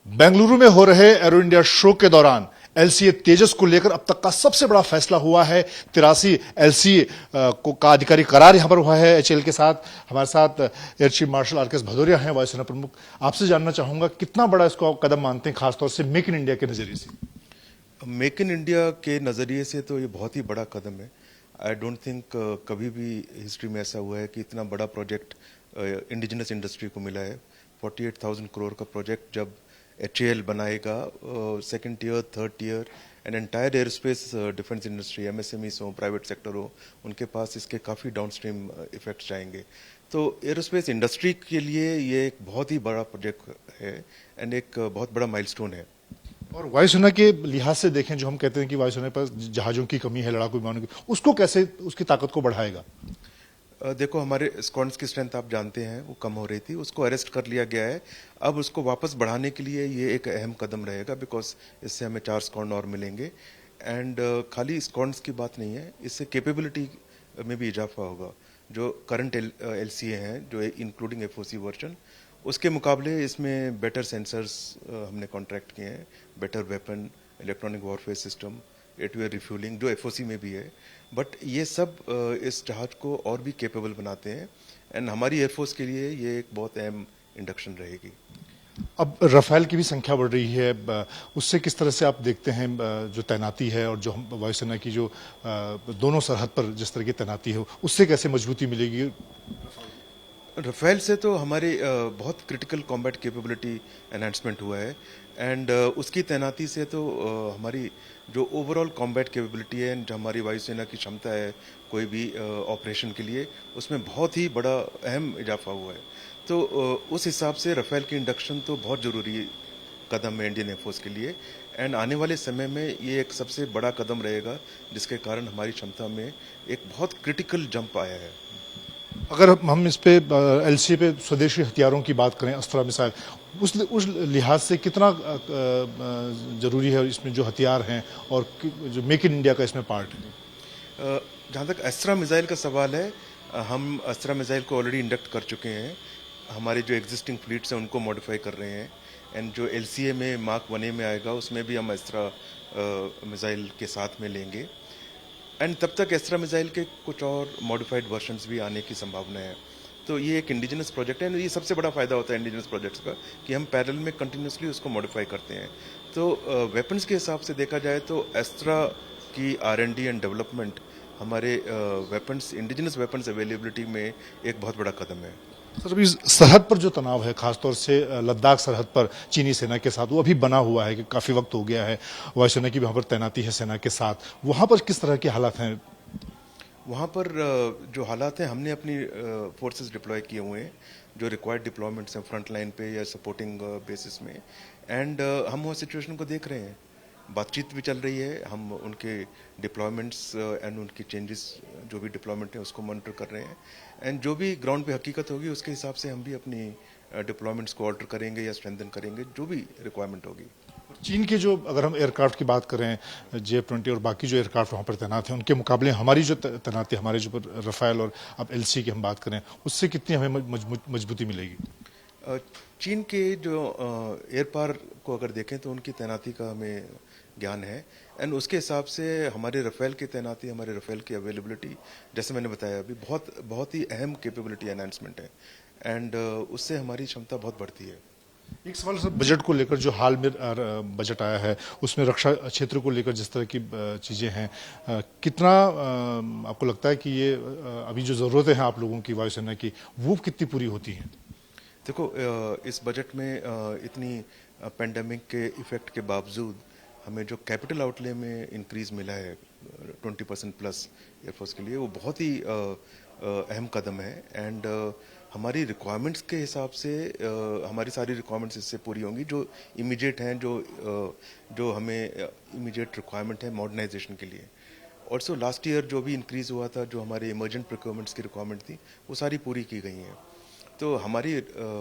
बेंगलुरु में हो रहे एरो इंडिया शो के दौरान एलसीए तेजस को लेकर अब तक का सबसे बड़ा फैसला हुआ है। 83 एलसीए का आधिकारिक करार यहां पर हुआ है एचएएल के साथ। हमारे साथ air chief marshal RKS Bhadauria हैं, वायुसेना प्रमुख। आपसे जानना चाहूंगा कितना बड़ा इसको आप कदम मानते हैं, खासतौर से मेक इन इंडिया के नजरिए से। मेक इन इंडिया के नज़रिए से तो ये बहुत ही बड़ा कदम है। आई डोंट थिंक कभी भी हिस्ट्री में ऐसा हुआ है कि इतना बड़ा प्रोजेक्ट इंडिजिनस इंडस्ट्री को मिला है। 48,000 करोड़ का प्रोजेक्ट जब एचएएल बनाएगा, second year, third year and entire aerospace defence industry, MSMEs हो, प्राइवेट सेक्टर हो, उनके पास इसके काफ़ी डाउनस्ट्रीम इफेक्ट्स जाएंगे। तो एयरोस्पेस इंडस्ट्री के लिए ये एक बहुत ही बड़ा प्रोजेक्ट है एंड एक बहुत बड़ा माइलस्टोन है। और वायुसेना के लिहाज से देखें, जो हम कहते हैं कि वायुसेना पर जहाजों की कमी है, लड़ाकू विमानों की, उसको कैसे उसकी ताकत को बढ़ाएगा? देखो, हमारे स्क्वाड्स की स्ट्रेंथ आप जानते हैं वो कम हो रही थी, उसको अरेस्ट कर लिया गया है। अब उसको वापस बढ़ाने के लिए ये एक अहम कदम रहेगा, बिकॉज इससे हमें 4 स्क्वाड और मिलेंगे। एंड खाली स्क्वाड्स की बात नहीं है, इससे कैपेबिलिटी में भी इजाफा होगा। जो करंट एलसीए हैं, जो इंक्लूडिंग एफओसी वर्जन, उसके मुकाबले इसमें बेटर सेंसर्स हमने कॉन्ट्रैक्ट किए हैं, better weapon, electronic warfare system, एटवेयर रिफ्यूलिंग जो एफओसी में भी है। बट ये सब इस जहाज को और भी कैपेबल बनाते हैं एंड हमारी एयरफोर्स के लिए ये एक बहुत अहम इंडक्शन रहेगी। अब राफेल की भी संख्या बढ़ रही है, उससे किस तरह से आप देखते हैं जो तैनाती है और जो वायुसेना की जो दोनों सरहद पर जिस तरह की तैनाती है, उससे कैसे मजबूती मिलेगी? राफेल से तो हमारी बहुत क्रिटिकल कॉम्बैट कैपेबिलिटी एनहांसमेंट हुआ है एंड उसकी तैनाती से तो हमारी जो ओवरऑल कॉम्बैट कैपेबिलिटी है, जो हमारी वायुसेना की क्षमता है कोई भी ऑपरेशन के लिए, उसमें बहुत ही बड़ा अहम इजाफा हुआ है। तो उस हिसाब से राफेल की इंडक्शन तो बहुत ज़रूरी कदम है इंडियन एयरफोर्स के लिए एंड आने वाले समय में ये एक सबसे बड़ा कदम रहेगा, जिसके कारण हमारी क्षमता में एक बहुत क्रिटिकल जंप आया है। अगर हम इस पे एलसी पे स्वदेशी हथियारों की बात करें, अस्त्रा मिसाइल, उस लिहाज से कितना जरूरी है इसमें जो हथियार हैं और जो मेक इन इंडिया का इसमें पार्ट है? जहाँ तक अस्त्रा मिसाइल का सवाल है, हम अस्त्रा मिसाइल को ऑलरेडी इंडक्ट कर चुके हैं। हमारे जो एग्जिस्टिंग फ्लीट्स हैं उनको मॉडिफाई कर रहे हैं एंड जो एलसीए में मार्क 1A में आएगा उसमें भी हम अस्त्रा मिसाइल के साथ में लेंगे एंड तब तक अस्त्रा मिसाइल के कुछ और मॉडिफाइड वर्जन्स भी आने की संभावना है। तो ये एक इंडिजिनस प्रोजेक्ट है, ये सबसे बड़ा फायदा होता है इंडिजिनस प्रोजेक्ट्स का कि हम पैरेलल में कंटिन्यूसली उसको मॉडिफाई करते हैं। तो वेपन्स के हिसाब से देखा जाए तो अस्त्रा की R&D एंड डेवलपमेंट हमारे वेपन्स, इंडिजिनस वेपन्स अवेलेबिलिटी में एक बहुत बड़ा कदम है। सर, अभी सरहद पर जो तनाव है, खासतौर से लद्दाख सरहद पर चीनी सेना के साथ, वो अभी बना हुआ है कि काफी वक्त हो गया है। वायुसेना की वहां पर तैनाती है सेना के साथ, वहां पर किस तरह के हालात हैं? वहाँ पर जो हालात हैं, हमने अपनी फोर्सेस डिप्लॉय किए हुए हैं, जो रिक्वायर्ड डिप्लॉयमेंट्स हैं फ्रंट लाइन पे या सपोर्टिंग बेसिस में एंड हम वो सिचुएशन को देख रहे हैं। बातचीत भी चल रही है, हम उनके डिप्लॉयमेंट्स एंड उनकी चेंजेस जो भी डिप्लॉयमेंट है उसको मॉनिटर कर रहे हैं एंड जो भी ग्राउंड पे हकीकत होगी उसके हिसाब से हम भी अपनी डिप्लॉयमेंट्स को ऑल्टर करेंगे या स्ट्रेंथन करेंगे, जो भी रिक्वायरमेंट होगी। चीन के जो, अगर हम एयरक्राफ्ट की बात करें, JF-20 और बाकी जो एयरक्राफ्ट वहां पर तैनात हैं, उनके मुकाबले हमारी जो तैनाती, हमारे जो राफेल और अब एलसी की हम बात करें, उससे कितनी हमें मजबूती मिलेगी? चीन के जो एयर पावर को अगर देखें तो उनकी तैनाती का हमें ज्ञान है एंड उसके हिसाब से हमारे राफेल की तैनाती, हमारे राफेल की अवेलेबिलिटी, जैसे मैंने बताया अभी, बहुत बहुत ही अहम कैपेबिलिटी एनहांसमेंट है एंड उससे हमारी क्षमता बहुत बढ़ती है। एक सवाल सर, बजट को लेकर, जो हाल में बजट आया है उसमें रक्षा क्षेत्र को लेकर जिस तरह की चीजें हैं, कितना आपको लगता है कि ये अभी जो जरूरतें हैं आप लोगों की, वायुसेना की, वो कितनी पूरी होती हैं? देखो, इस बजट में इतनी पेंडेमिक के इफेक्ट के बावजूद हमें जो कैपिटल आउटले में इंक्रीज मिला है 20% प्लस एयरफोर्स के लिए, वो बहुत ही अहम कदम है एंड हमारी रिक्वायरमेंट्स के हिसाब से हमारी सारी रिक्वायरमेंट्स इससे पूरी होंगी जो इमीडिएट हैं, जो हमें इमीडिएट रिक्वायरमेंट है मॉडर्नाइजेशन के लिए। ऑल्सो लास्ट ईयर जो भी इंक्रीज़ हुआ था, जो हमारे इमरजेंट प्रिक्योरमेंट्स की रिक्वायरमेंट थी, वो सारी पूरी की गई हैं। तो हमारी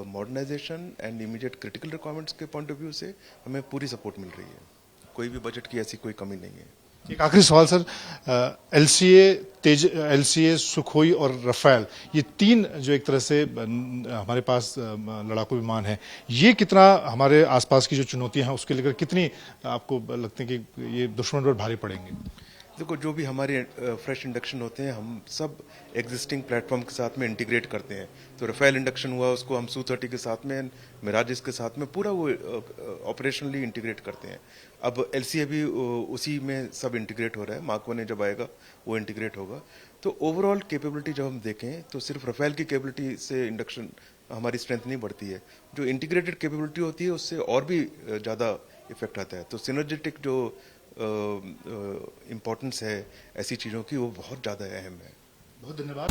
modernisation and immediate critical requirements के पॉइंट ऑफ व्यू से हमें पूरी सपोर्ट मिल रही है। कोई भी बजट की ऐसी कोई कमी नहीं है। एक आखिरी सवाल सर, एलसीए, सुखोई और रफेल, ये तीन जो एक तरह से हमारे पास लड़ाकू विमान है, ये कितना हमारे आसपास की जो चुनौतियां हैं उसके लेकर कितनी आपको लगते हैं कि ये दुश्मन पर भारी पड़ेंगे? देखो, जो भी हमारे फ्रेश इंडक्शन होते हैं हम सब एग्जिस्टिंग प्लेटफॉर्म के साथ में इंटीग्रेट करते हैं। तो रफेल इंडक्शन हुआ, उसको हम सू-30 के साथ में, मिराजेस के साथ में पूरा वो ऑपरेशनली इंटीग्रेट करते हैं। अब एलसीए भी उसी में सब इंटीग्रेट हो रहा है। मार्क 1 जब आएगा वो इंटीग्रेट होगा। तो ओवरऑल कैपेबिलिटी जब हम देखें तो सिर्फ रफेल की कैपेबिलिटी से इंडक्शन हमारी स्ट्रेंथ नहीं बढ़ती है। जो इंटीग्रेटेड कैपेबिलिटी होती है उससे और भी ज़्यादा इफेक्ट आता है। तो सिनर्जेटिक जो इम्पोर्टेंस है ऐसी चीज़ों की, वो बहुत ज़्यादा अहम है। बहुत धन्यवाद।